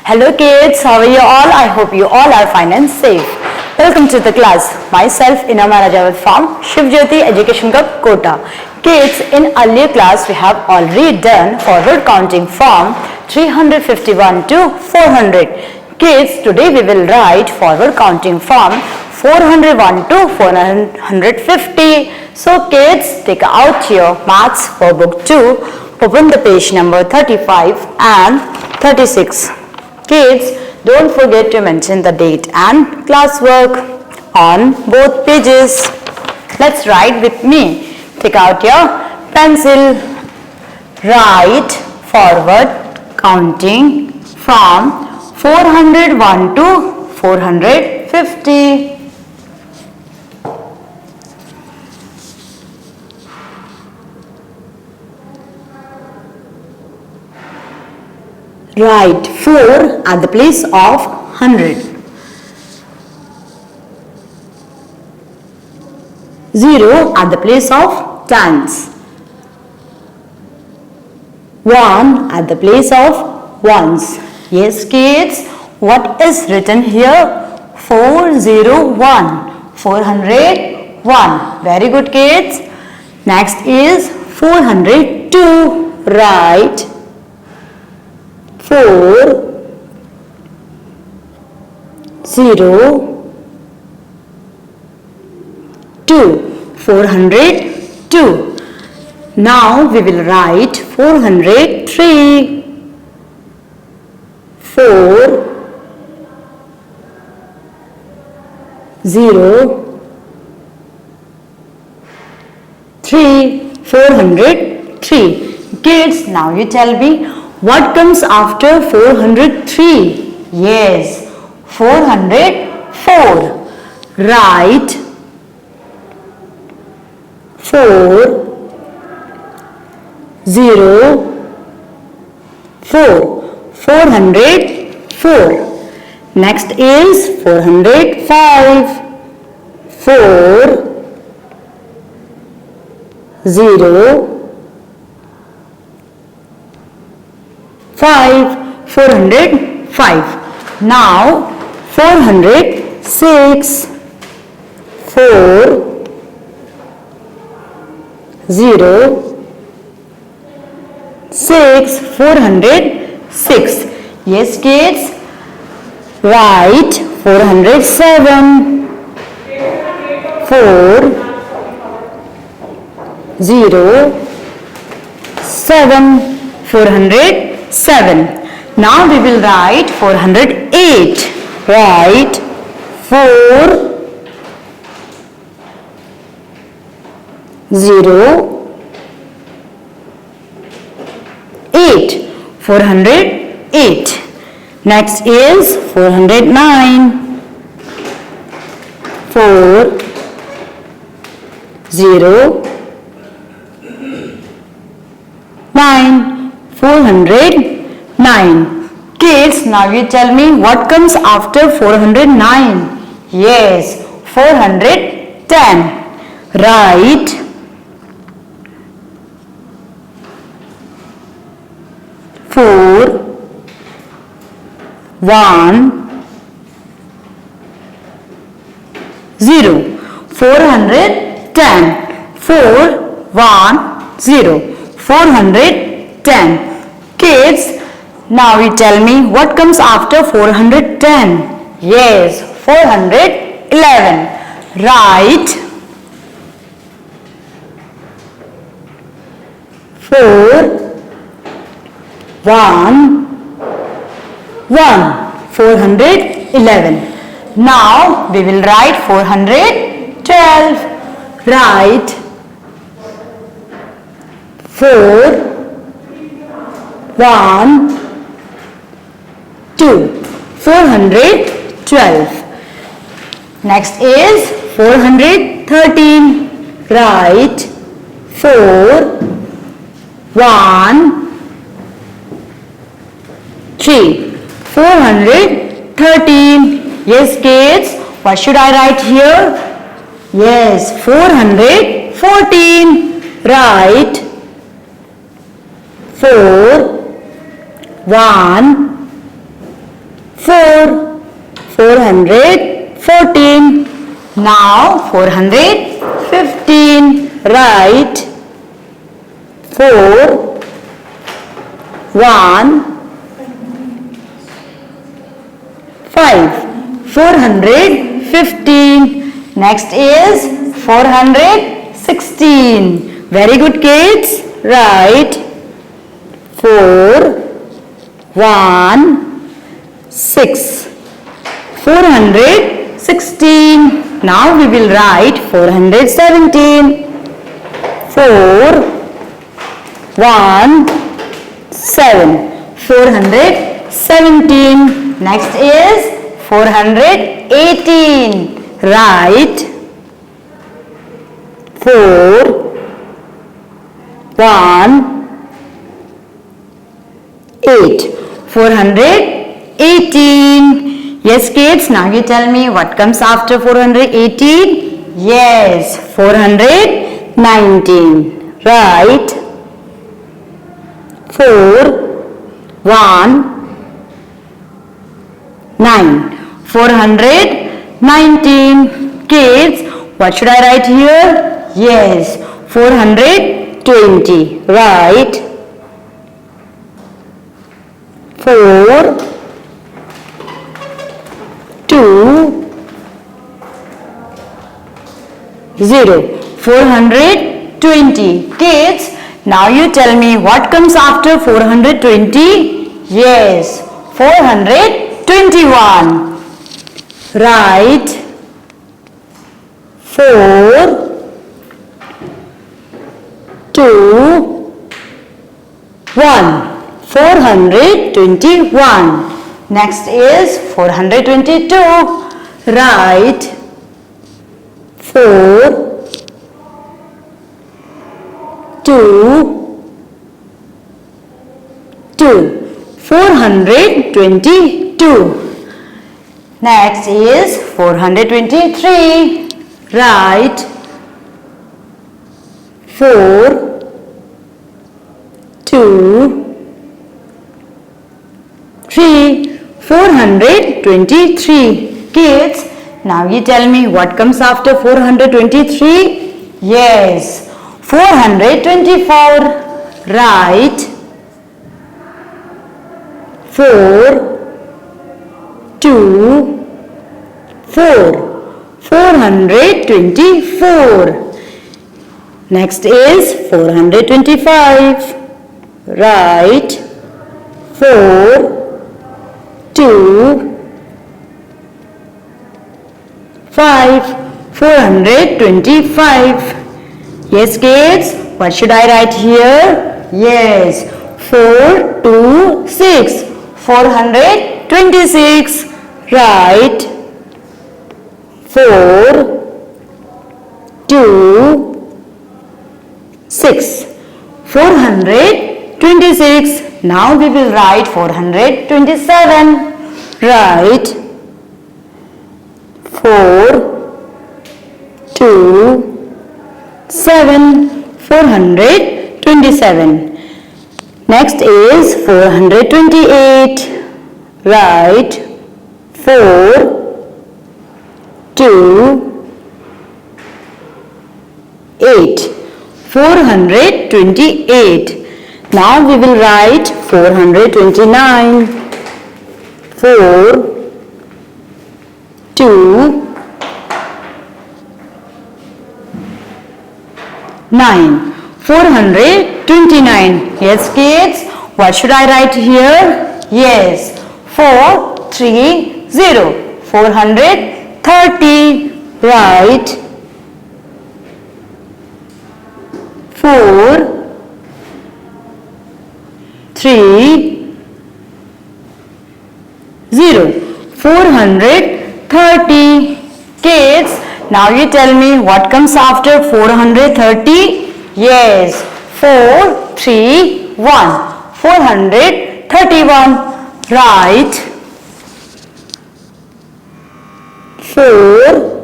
Hello kids, how are you all? I hope you all are fine and safe. Welcome to the class. Myself Inama Rajawat from Shivjyoti Education Cup Kota. Kids, in earlier class we have already done forward counting from 351 to 400. Kids, today we will write forward counting from 401 to 450. So kids, take out your maths workbook 2, open the page number 35 and 36. Kids, don't forget to mention the date and classwork on both pages. Let's write with me. Take out your pencil. Write forward counting from 401 to 450. Write 4 at the place of 100. 0 at the place of tens. 1 at the place of ones. Yes kids, what is written here? 401. 401. Very good kids. Next is 402. Write 4 0 2. 402. Now we will write 403. 4 0 3. 403. Kids, now you tell me, what comes after 403? Yes, 404. Write 4 0 4. 404. Next is 405. 4 0 5. 405. Now 406. 4 0 6. 406. Yes kids, write 407. 4 0 7. 407. Now we will write 408. Write 4 0 8. 408. Next is 409. 4 0 9. 409. Kids, now you tell me what comes after 409. Yes, 410. Write 4 1 0. 410. 4 1 0. 410. Kids, now you tell me what comes after 410. Yes, 411. Write 4 1 1. 411. Now we will write 412. Write 4 1 2. 412. Next is 413. Write 4 1 3. 413. Yes kids, what should I write here? Yes, 414. Write 4 1 4. 414. Now 415. Write 4 1 5. 415. Next is 416. Very good, kids. Write 4 1 6. 416. Now we will write 417. 4 1 7. 417. Next is 418. Write 4 1 8. 418. Yes, kids, now you tell me what comes after 418. Yes, 419. Write 4 1 9. 419. Kids, what should I write here? Yes, 420. Write 4 2 0. 420. Kids, now you tell me what comes after 420? Yes, 421. Write 4 2 1. 421. Next is 422. Write 4 2 2. 422. Next is 423. Write 4 2 3. 423. Kids, now you tell me what comes after 423? Yes, 424. Write 4 2 4. 424. Next is 425. Write 4 2 5. 425. Yes, kids, what should I write here? Yes, 4 2 6. 426. Write 4 2 6. 426. Now we will write 427. Write 4 2 7. 427. Next is 428. Write 4 2 8. 428. Now we will write 429. 4 2 9. 429. Yes, kids, what should I write here? Yes, 4 3 0. 430. Write 4 3 0. 430. Kids, now you tell me what comes after 430? Yes, 4 3 1. 431. Write 4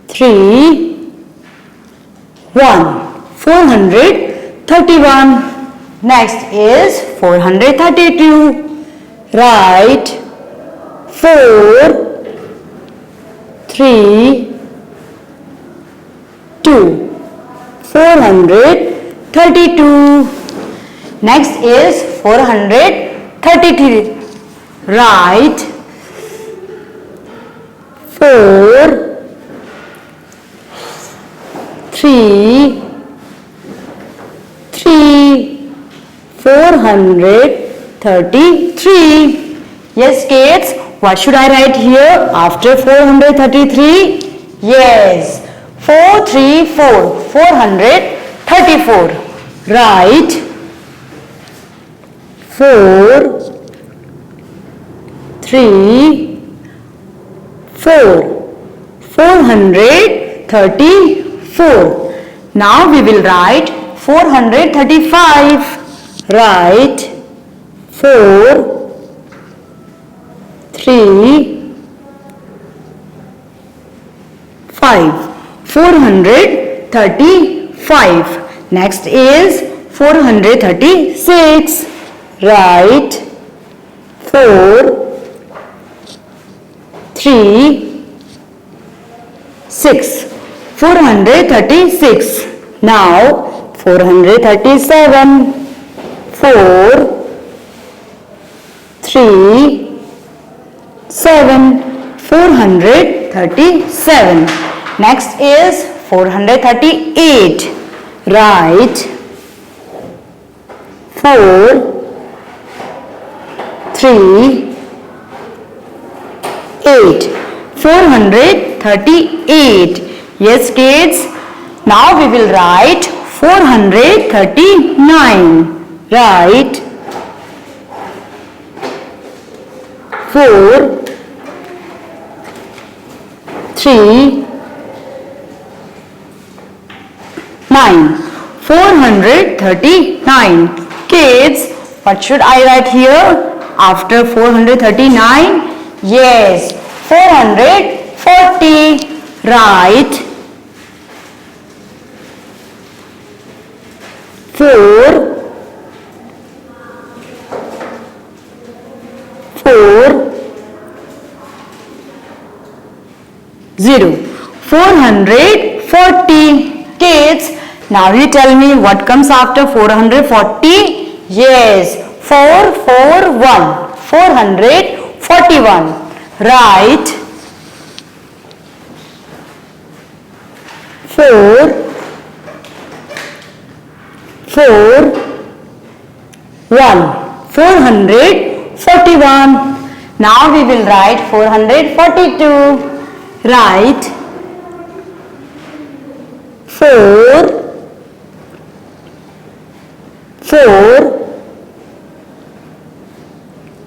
3 1. 431. Next is 432. Write 4, 3, 2. 432. Next is 433. Write 4, 3, 3. 433. Yes, kids. What should I write here after 433? Yes. 434. 434. Write 4, 3, 4. 434. Now we will write 435. Write 4, 3, 5. 435. Next is 436. Write 4, 3, 6. 436. Now 437. 4, 3, 7. 437. Next is 438. Write 4, 3, 8. 438. Yes, kids. Now we will write 439. Write 4, 3, 9. 439. Kids, what should I write here after 439? Yes, 440. Write 4, 0. 440. Kids, now you tell me what comes after 440? Yes, 441. 441. Write 4, 1. 441. Now we will write 442. Write 4,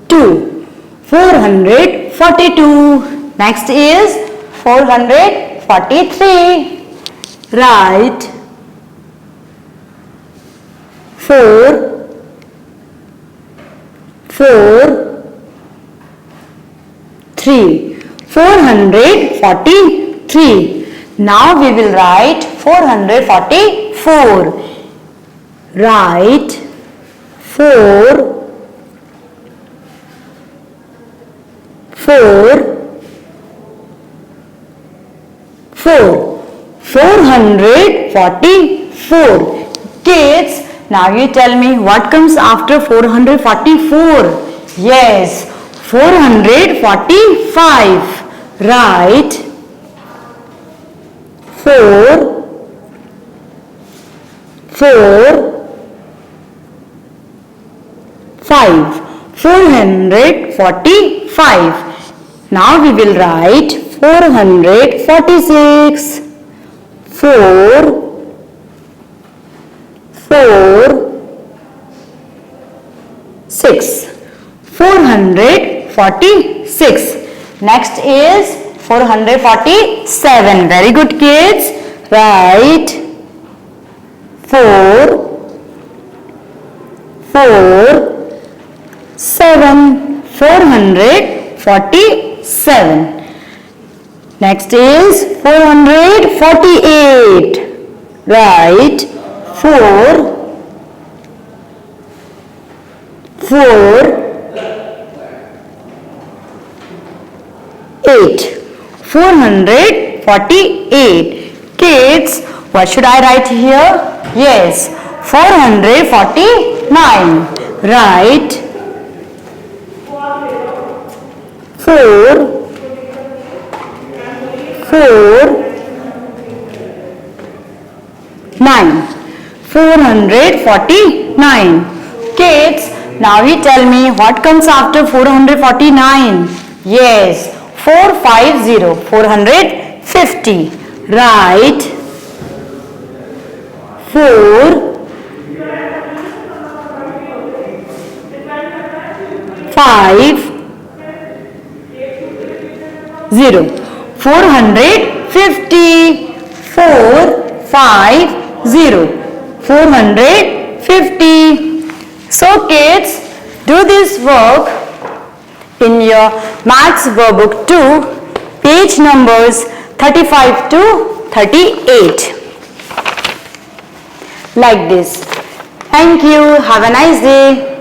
2. 442. Next is 443. Write 4, 3. 443. Now we will write 444. Write 4, 444. Kids, now you tell me what comes after 444? Yes, 445. Write 4, 5. 445. Now we will write 446. 4, 6. 446. Next is 447. Very good, kids. Write 4, 7. 447. Next is 448. Write 4, 448. Kids, what should I write here? Yes, 449. Write 449. Kids, now you tell me what comes after 449. Yes, 450. 450. Write 4 5 0. 450. 450. 450. So kids, do this work in your Maths Workbook 2, page numbers 35 to 38. Like this. Thank you. Have a nice day.